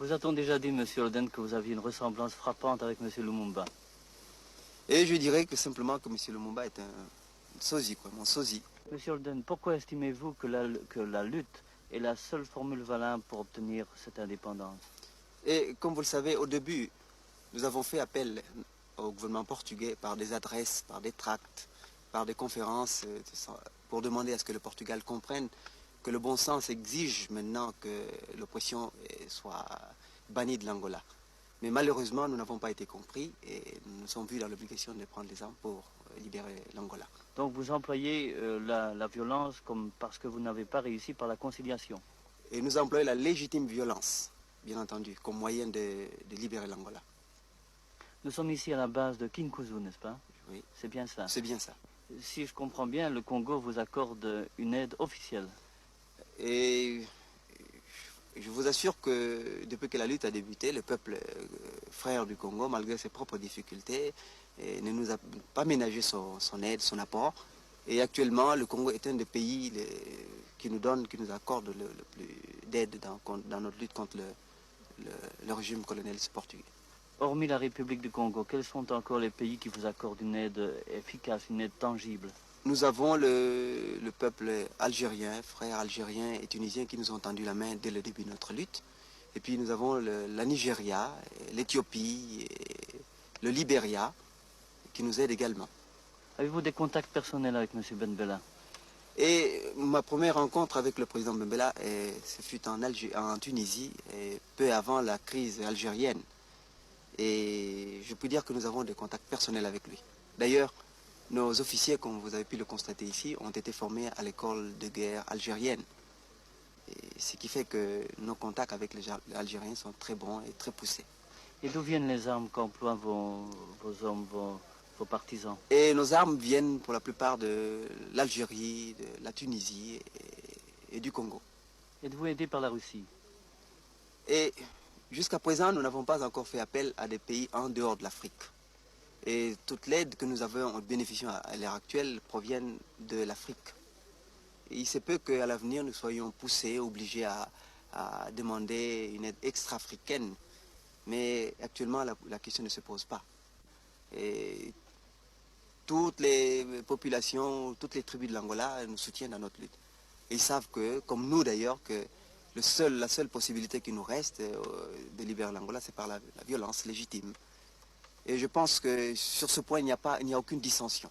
Vous a-t-on déjà dit, Monsieur Holden, que vous aviez une ressemblance frappante avec Monsieur Lumumba? Et je dirais que simplement que M. Lumumba est un sosie, quoi, mon sosie. Monsieur Holden, pourquoi estimez-vous que la lutte est la seule formule valable pour obtenir cette indépendance? Et comme vous le savez, au début, nous avons fait appel au gouvernement portugais par des adresses, par des tracts, par des conférences, pour demander à ce que le Portugal comprenne que le bon sens exige maintenant que l'oppression soit bannie de l'Angola. Mais malheureusement, nous n'avons pas été compris et nous nous sommes vus dans l'obligation de prendre les armes pour libérer l'Angola. Donc vous employez la violence comme parce que vous n'avez pas réussi par la conciliation. Et nous employons la légitime violence, bien entendu, comme moyen de libérer l'Angola. Nous sommes ici à la base de Kinkuzu, n'est-ce pas? Oui. C'est bien ça. C'est bien ça. Si je comprends bien, le Congo vous accorde une aide officielle. Et je vous assure que depuis que la lutte a débuté, le peuple frère du Congo, malgré ses propres difficultés, ne nous a pas ménagé son aide, son apport. Et actuellement, le Congo est un des pays qui nous accorde le plus d'aide dans notre lutte contre le régime colonialiste portugais. Hormis la République du Congo, quels sont encore les pays qui vous accordent une aide efficace, une aide tangible? Nous avons le peuple algérien, frères algériens et tunisiens qui nous ont tendu la main dès le début de notre lutte. Et puis nous avons la Nigeria, l'Éthiopie, le Libéria qui nous aident également. Avez-vous des contacts personnels avec M. Benbella? Et ma première rencontre avec le président Benbella, ce fut en Tunisie, peu avant la crise algérienne. Et je peux dire que nous avons des contacts personnels avec lui. D'ailleurs, nos officiers, comme vous avez pu le constater ici, ont été formés à l'école de guerre algérienne. Et ce qui fait que nos contacts avec les Algériens sont très bons et très poussés. Et d'où viennent les armes qu'emploient vos hommes, vos partisans? Et nos armes viennent pour la plupart de l'Algérie, de la Tunisie et du Congo. Êtes-vous aidé par la Russie? Et jusqu'à présent, nous n'avons pas encore fait appel à des pays en dehors de l'Afrique. Et toute l'aide que nous avons bénéficiant à l'heure actuelle provient de l'Afrique. Il se peut qu'à l'avenir, nous soyons poussés, obligés à demander une aide extra-africaine. Mais actuellement, la question ne se pose pas. Et toutes les populations, toutes les tribus de l'Angola nous soutiennent dans notre lutte. Et ils savent que, comme nous d'ailleurs, que la seule possibilité qui nous reste de libérer l'Angola, c'est par la violence légitime. Et je pense que sur ce point, il n'y a aucune dissension.